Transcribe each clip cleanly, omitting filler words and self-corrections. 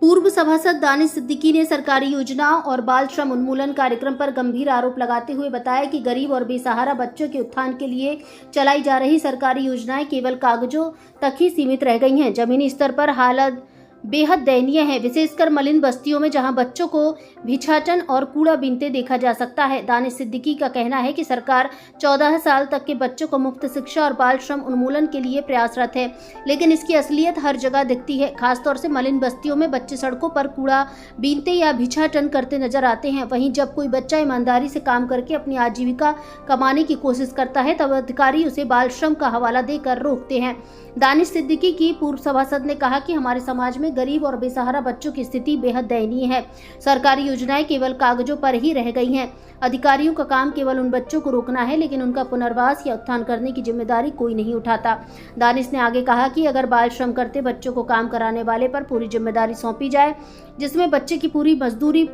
पूर्व सभासद दानिश सिद्दीकी ने सरकारी योजनाओं और बाल श्रम उन्मूलन कार्यक्रम पर गंभीर आरोप लगाते हुए बताया कि गरीब और बेसहारा बच्चों के उत्थान के लिए चलाई जा रही सरकारी योजनाएं केवल कागजों तक ही सीमित रह गई हैं। जमीनी स्तर पर हालत बेहद दयनीय है, विशेषकर मलिन बस्तियों में जहां बच्चों को भिक्षाटन और कूड़ा बीनते देखा जा सकता है। दानिश सिद्दीकी का कहना है कि सरकार 14 साल तक के बच्चों को मुफ्त शिक्षा और बाल श्रम उन्मूलन के लिए प्रयासरत है, लेकिन इसकी असलियत हर जगह दिखती है। खासतौर से मलिन बस्तियों में बच्चे सड़कों पर कूड़ा बीनते या भिक्षाटन करते नजर आते हैं। वहीं जब कोई बच्चा ईमानदारी से काम करके अपनी आजीविका कमाने की कोशिश करता है तब अधिकारी उसे बाल श्रम का हवाला देकर रोकते हैं। दानिश सिद्दीकी की पूर्व सभासद ने कहा कि हमारे समाज में गरीब और बेसहारा बच्चों की स्थिति बेहद दयनीय है। सरकारी योजनाएं केवल कागजों पर ही रह गई हैं। अधिकारियों का काम केवल उन बच्चों को रोकना है, लेकिन उनका पुनर्वास या उत्थान करने की जिम्मेदारी कोई नहीं उठाता। दानिश ने आगे कहा कि अगर बाल श्रम करते बच्चों को काम कराने वाले पर पूरी जिम्मेदारी सौंपी जाए, जिसमें बच्चे की पूरी मजदूरी,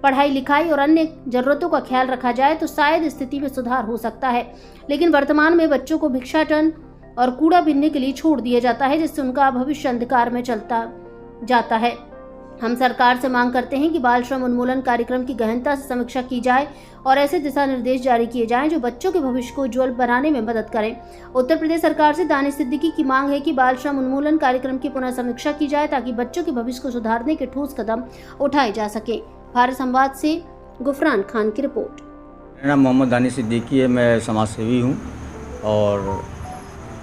पढ़ाई लिखाई और अन्य जरूरतों का ख्याल रखा जाए तो शायद स्थिति में सुधार हो सकता है। लेकिन वर्तमान में बच्चों को भिक्षाटन और कूड़ा बीनने के लिए छोड़ दिया जाता है, जिससे उनका भविष्य अंधकार में चलता जाता है। हम सरकार से मांग करते हैं कि बाल श्रम उन्मूलन कार्यक्रम की गहनता से समीक्षा की जाए और ऐसे दिशा निर्देश जारी किए जाएं जो बच्चों के भविष्य को उज्जवल बनाने में मदद करें। उत्तर प्रदेश सरकार से दानिश सिद्दीकी की मांग है कि बाल श्रम उन्मूलन कार्यक्रम की पुनः समीक्षा की जाए ताकि बच्चों के भविष्य को सुधारने के ठोस कदम उठाए जा सके। भारत संवाद से गुफरान खान की रिपोर्ट। मेरा नाम मोहम्मद दानिश सिद्दीकी है, मैं समाज सेवी हूँ। और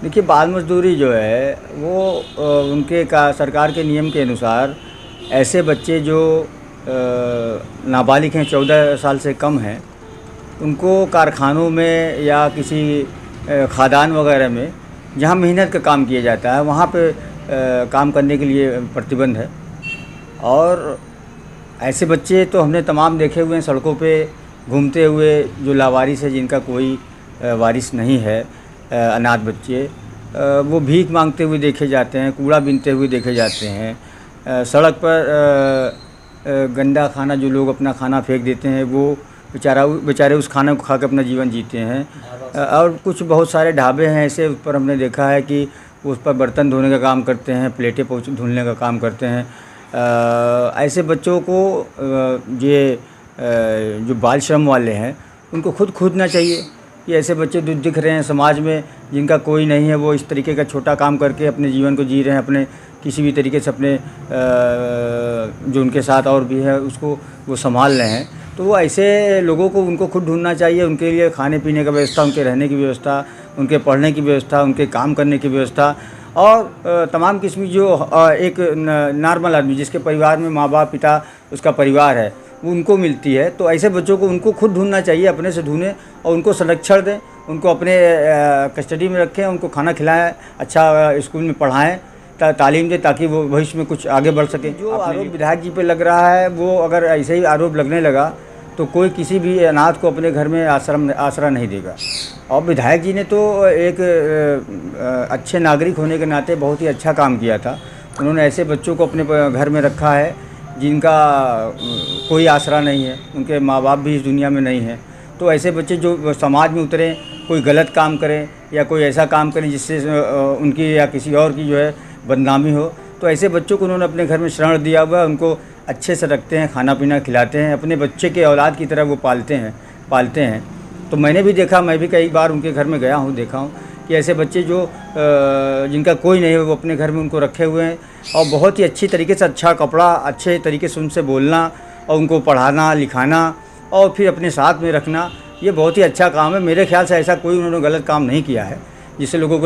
देखिए, बाल मजदूरी जो है वो उनके सरकार के नियम के अनुसार ऐसे बच्चे जो नाबालिग हैं, 14 साल से कम हैं, उनको कारखानों में या किसी खादान वगैरह में जहाँ मेहनत का काम किया जाता है वहाँ पे काम करने के लिए प्रतिबंध है। और ऐसे बच्चे तो हमने तमाम देखे हुए हैं सड़कों पे घूमते हुए, जो लावारिस है, जिनका कोई वारिस नहीं है, अनाथ बच्चे, वो भीख मांगते हुए देखे जाते हैं, कूड़ा बीनते हुए देखे जाते हैं। सड़क पर गंदा खाना, जो लोग अपना खाना फेंक देते हैं, वो बेचारे उस खाने को खा के अपना जीवन जीते हैं। और कुछ बहुत सारे ढाबे हैं ऐसे, उस पर हमने देखा है कि उस पर बर्तन धोने का काम करते हैं, प्लेटें धुलने का काम करते हैं। ऐसे बच्चों को ये जो बाल श्रम वाले हैं उनको खुद खोजना चाहिए। ये ऐसे बच्चे दिख रहे हैं समाज में जिनका कोई नहीं है, वो इस तरीके का छोटा काम करके अपने जीवन को जी रहे हैं, अपने किसी भी तरीके से अपने जो उनके साथ और भी है उसको वो संभाल रहे हैं। तो वो ऐसे लोगों को उनको खुद ढूंढना चाहिए। उनके लिए खाने पीने का व्यवस्था, उनके रहने की व्यवस्था, उनके पढ़ने की व्यवस्था, उनके काम करने की व्यवस्था और तमाम किस्म जो एक नॉर्मल आदमी जिसके परिवार में माँ बाप, पिता, उसका परिवार है, उनको मिलती है। तो ऐसे बच्चों को उनको खुद ढूंढना चाहिए, अपने से ढूंढें और उनको संरक्षण दें, उनको अपने कस्टडी में रखें, उनको खाना खिलाएं, अच्छा स्कूल में पढ़ाएं, तालीम दें ताकि वो भविष्य में कुछ आगे बढ़ सके। जो आरोप विधायक जी पे लग रहा है, वो अगर ऐसे ही आरोप लगने लगा तो कोई किसी भी अनाथ को अपने घर में आसरा नहीं देगा। और विधायक जी ने तो एक अच्छे नागरिक होने के नाते बहुत ही अच्छा काम किया था। उन्होंने ऐसे बच्चों को अपने घर में रखा है जिनका कोई आसरा नहीं है, उनके माँ बाप भी इस दुनिया में नहीं है। तो ऐसे बच्चे जो समाज में उतरें, कोई गलत काम करें या कोई ऐसा काम करें जिससे उनकी या किसी और की जो है बदनामी हो, तो ऐसे बच्चों को उन्होंने अपने घर में शरण दिया हुआ है। उनको अच्छे से रखते हैं, खाना पीना खिलाते हैं, अपने बच्चे के औलाद की तरह वो पालते हैं। तो मैंने भी देखा, मैं भी कई बार उनके घर में गया हूँ, देखा हूँ कि ऐसे बच्चे जो जिनका कोई नहीं है वो अपने घर में उनको रखे हुए हैं। और बहुत ही अच्छी तरीके से, अच्छा कपड़ा, अच्छे तरीके से उनसे बोलना और उनको पढ़ाना लिखाना और फिर अपने साथ में रखना, ये बहुत ही अच्छा काम है। मेरे ख्याल से ऐसा कोई उन्होंने गलत काम नहीं किया है जिससे लोगों को